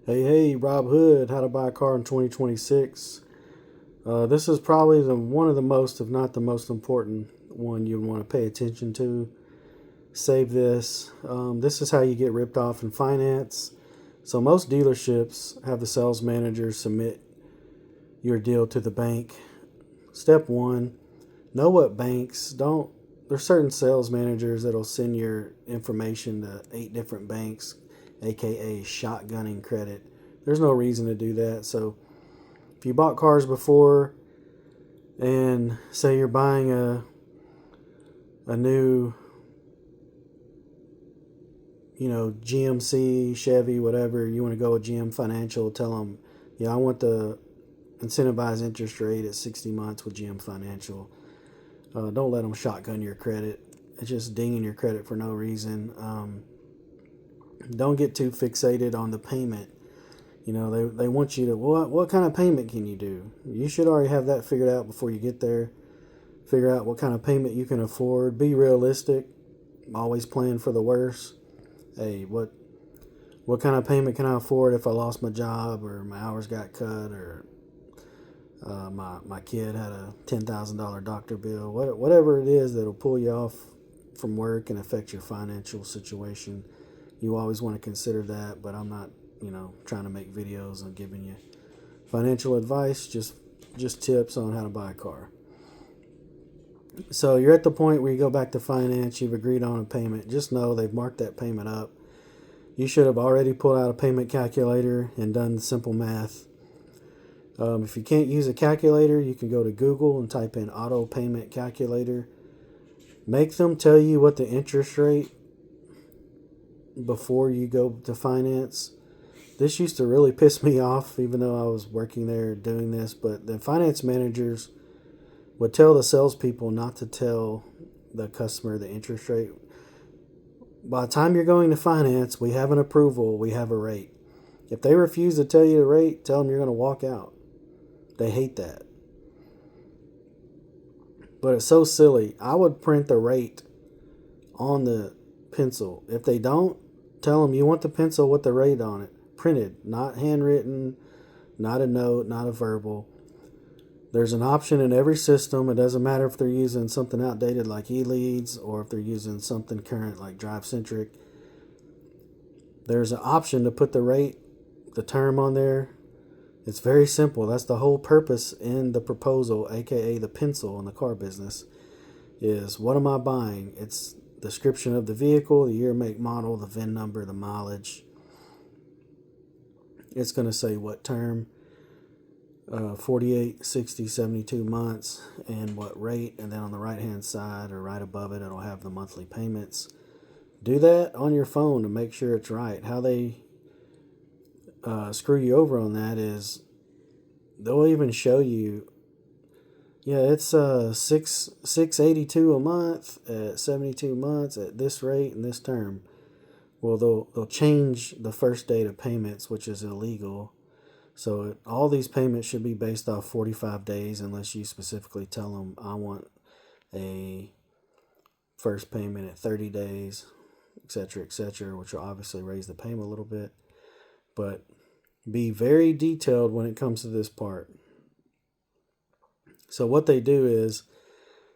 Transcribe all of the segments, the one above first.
Hey, Rob Hood, how to buy a car in 2026. This is probably one of the most, if not the most important one you want to pay attention to. Save this. This is how you get ripped off in finance. So most dealerships have the sales manager submit your deal to the bank. Step one, know what banks don't. There's certain sales managers that'll send your information to 8 different banks, aka shotgunning credit. There's no reason to do that. So if you bought cars before and say you're buying a new, GMC, Chevy, whatever, you want to go with GM Financial, tell them, yeah, I want the incentivized interest rate at 60 months with GM Financial. Don't let them shotgun your credit. It's just dinging your credit for no reason. Don't get too fixated on the payment. They want you to, what kind of payment can you do? You should already have that figured out before you get there. Figure out what kind of payment you can afford. Be realistic. Always plan for the worst. Hey, what kind of payment can I afford if I lost my job or my hours got cut or my kid had a $10,000 doctor bill? Whatever it is that'll pull you off from work and affect your financial situation. You always want to consider that, but I'm not, trying to make videos and giving you financial advice, just tips on how to buy a car. So you're at the point where you go back to finance, you've agreed on a payment. Just know they've marked that payment up. You should have already pulled out a payment calculator and done the simple math. If you can't use a calculator, you can go to Google and type in auto payment calculator. Make them tell you what the interest rate before you go to finance. This used to really piss me off, even though I was working there doing this. But the finance managers would tell the salespeople not to tell the customer the interest rate. By the time you're going to finance, we have an approval, we have a rate. If they refuse to tell you the rate, tell them you're going to walk out. They hate that. But it's so silly. I would print the rate on the pencil. If they don't, tell them you want the pencil with the rate on it. Printed, not handwritten, not a note, not a verbal. There's an option in every system. It doesn't matter if they're using something outdated like eLeads or if they're using something current like DriveCentric. There's an option to put the rate, the term on there. It's very simple. That's the whole purpose in the proposal, aka the pencil in the car business, is what am I buying? It's description of the vehicle, the year, make, model, the VIN number, the mileage. It's going to say what term, 48, 60, 72 months, and what rate. And then on the right hand side or right above it, it'll have the monthly payments. Do that on your phone to make sure it's right. How they screw you over on that is they'll even show you, yeah, it's 682 a month at 72 months at this rate and this term. Well, they'll change the first date of payments, which is illegal. So all these payments should be based off 45 days unless you specifically tell them I want a first payment at 30 days, etc., which will obviously raise the payment a little bit. But be very detailed when it comes to this part. So what they do is,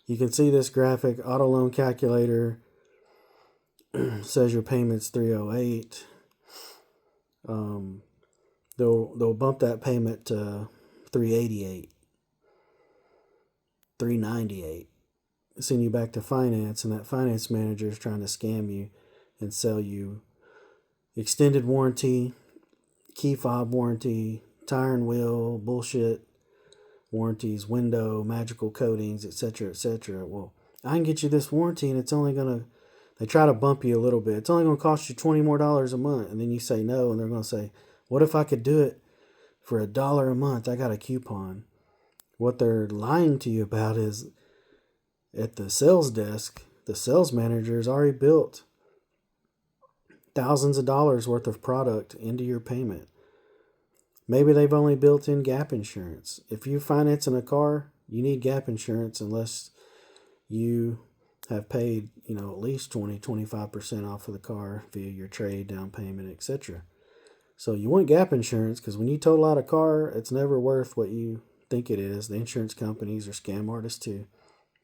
you can see this graphic, auto loan calculator says your payment's 308. They'll bump that payment to 388, 398. Send you back to finance, and that finance manager is trying to scam you and sell you extended warranty, key fob warranty, tire and wheel, bullshit warranties, window, magical coatings, etc. Well, I can get you this warranty and it's only going to, they try to bump you a little bit. It's only going to cost you $20 more a month. And then you say no, and they're going to say, what if I could do it for $1 a month? I got a coupon. What they're lying to you about is at the sales desk, the sales manager has already built thousands of dollars worth of product into your payment. Maybe they've only built in gap insurance. If you're financing a car, you need gap insurance unless you have paid, at least 20, 25% off of the car via your trade, down payment, etc. So you want gap insurance because when you total out a car, it's never worth what you think it is. The insurance companies are scam artists too.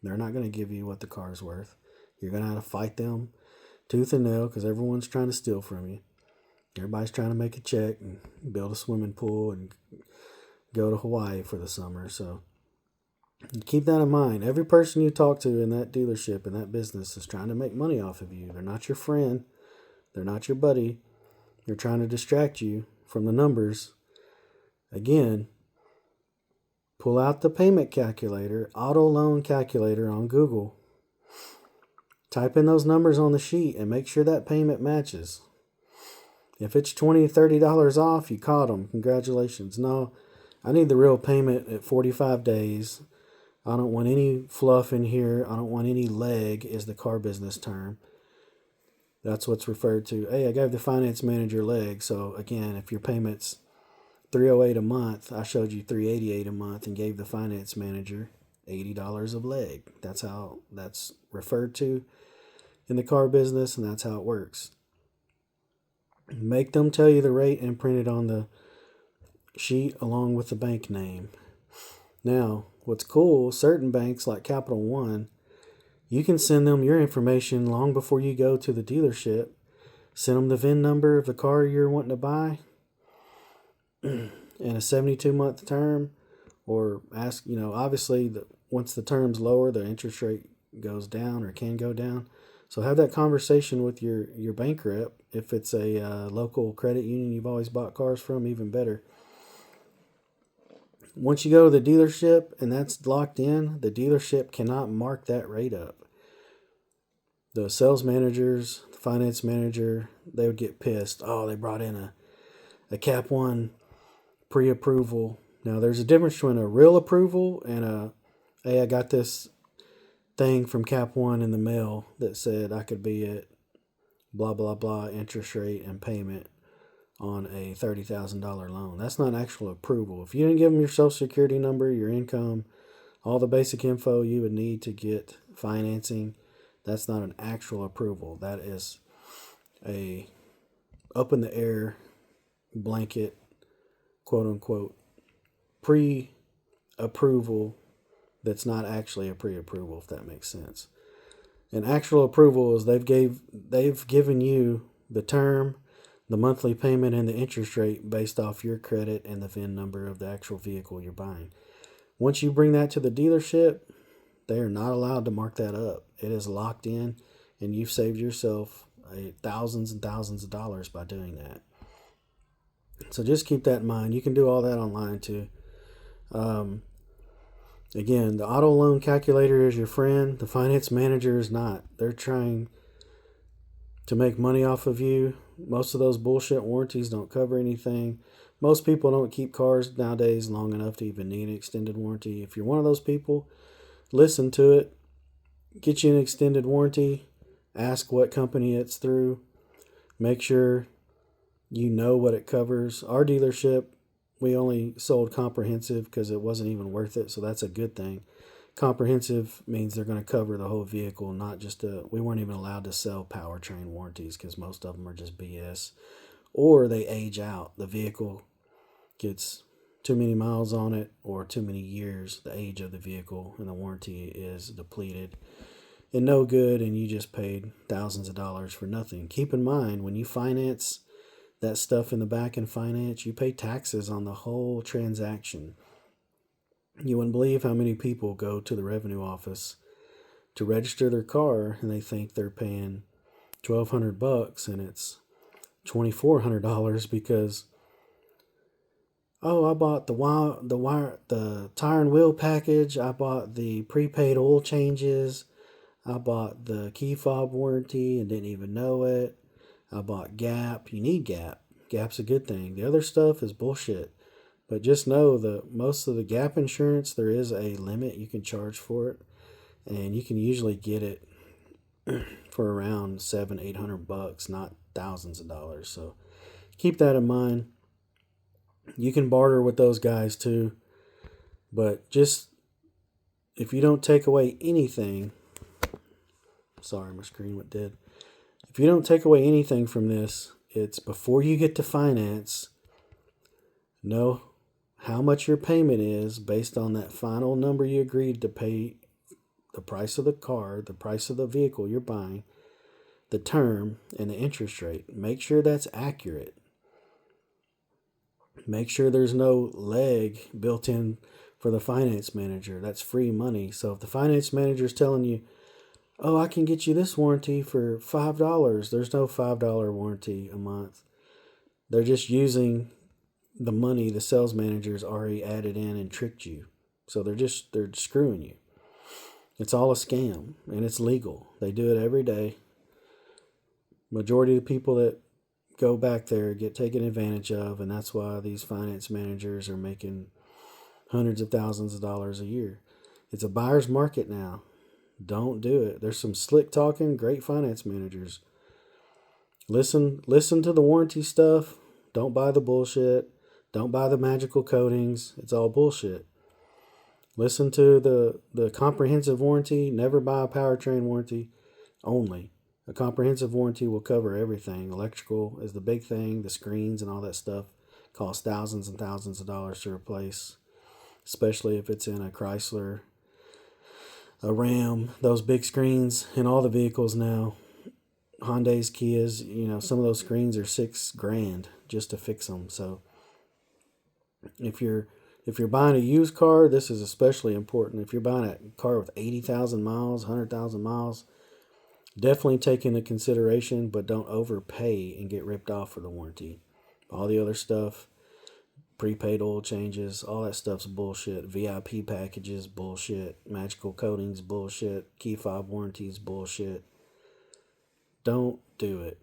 They're not going to give you what the car is worth. You're going to have to fight them tooth and nail because everyone's trying to steal from you. Everybody's trying to make a check and build a swimming pool and go to Hawaii for the summer. So keep that in mind. Every person you talk to in that dealership, in that business, is trying to make money off of you. They're not your friend. They're not your buddy. They're trying to distract you from the numbers. Again, pull out the payment calculator, auto loan calculator on Google. Type in those numbers on the sheet and make sure that payment matches. If it's $20, $30 off, you caught them. Congratulations. No, I need the real payment at 45 days. I don't want any fluff in here. I don't want any leg, is the car business term. That's what's referred to. Hey, I gave the finance manager leg. So again, if your payment's $308 a month, I showed you $388 a month and gave the finance manager $80 of leg. That's how that's referred to in the car business, and that's how it works. Make them tell you the rate and print it on the sheet along with the bank name. Now, what's cool, certain banks like Capital One, you can send them your information long before you go to the dealership. Send them the VIN number of the car you're wanting to buy in a 72-month term, or ask, obviously once the term's lower, the interest rate goes down or can go down. So have that conversation with your bank rep. If it's a local credit union you've always bought cars from, even better. Once you go to the dealership and that's locked in, the dealership cannot mark that rate up. The sales managers, the finance manager, they would get pissed. Oh, they brought in a Cap One pre-approval. Now, there's a difference between a real approval and hey, I got this thing from Cap One in the mail that said I could be at blah, blah, blah interest rate and payment on a $30,000 loan. That's not actual approval. If you didn't give them your social security number, your income, all the basic info you would need to get financing, that's not an actual approval. That is a up in the air blanket, quote unquote, pre-approval that's not actually a pre-approval, if that makes sense. An actual approval is they've given you the term, the monthly payment, and the interest rate based off your credit and the VIN number of the actual vehicle you're buying. Once you bring that to the dealership, they are not allowed to mark that up. It is locked in, and you've saved yourself thousands and thousands of dollars by doing that. So just keep that in mind. You can do all that online too. Again, the auto loan calculator is your friend. The finance manager is not. They're trying to make money off of you. Most of those bullshit warranties don't cover anything. Most people don't keep cars nowadays long enough to even need an extended warranty. If you're one of those people, listen to it. Get you an extended warranty. Ask what company it's through. Make sure you know what it covers. Our dealership, we only sold comprehensive because it wasn't even worth it, so that's a good thing. Comprehensive means they're going to cover the whole vehicle, not just we weren't even allowed to sell powertrain warranties because most of them are just BS. Or they age out. The vehicle gets too many miles on it or too many years, the age of the vehicle, and the warranty is depleted and no good, and you just paid thousands of dollars for nothing. Keep in mind, when you finance that stuff in the back in finance, you pay taxes on the whole transaction. You wouldn't believe how many people go to the revenue office to register their car and they think they're paying $1,200 and it's $2,400 because, oh, I bought the tire and wheel package, I bought the prepaid oil changes, I bought the key fob warranty and didn't even know it. I bought Gap. You need Gap. Gap's a good thing. The other stuff is bullshit. But just know that most of the Gap insurance, there is a limit you can charge for it. And you can usually get it for around $700-800, not thousands of dollars. So keep that in mind. You can barter with those guys too. But just, if you don't take away anything, sorry, my screen went dead. If you don't take away anything from this, It's before you get to finance, know how much your payment is based on that final number you agreed to pay, the price of the car, the price of the vehicle you're buying, the term, and the interest rate. Make sure that's accurate. Make sure there's no leg built in for the finance manager. That's free money. So if the finance manager is telling you, oh, I can get you this warranty for $5, there's no $5 warranty a month. They're just using the money the sales manager's already added in and tricked you. So they're screwing you. It's all a scam, and it's legal. They do it every day. Majority of the people that go back there get taken advantage of, and that's why these finance managers are making hundreds of thousands of dollars a year. It's a buyer's market now. Don't do it. There's some slick talking, great finance managers. Listen to the warranty stuff. Don't buy the bullshit. Don't buy the magical coatings. It's all bullshit. Listen to the comprehensive warranty. Never buy a powertrain warranty only. A comprehensive warranty will cover everything. Electrical is the big thing. The screens and all that stuff cost thousands and thousands of dollars to replace, especially if it's in a Chrysler, a Ram, those big screens in all the vehicles now. Hyundais, Kias, some of those screens are $6,000 just to fix them. So if you're buying a used car, this is especially important. If you're buying a car with 80,000 miles, 100,000 miles, definitely take into consideration, but don't overpay and get ripped off for the warranty. All the other stuff, prepaid oil changes, all that stuff's bullshit. VIP packages, bullshit. Magical coatings, bullshit. Key fob warranties, bullshit. Don't do it.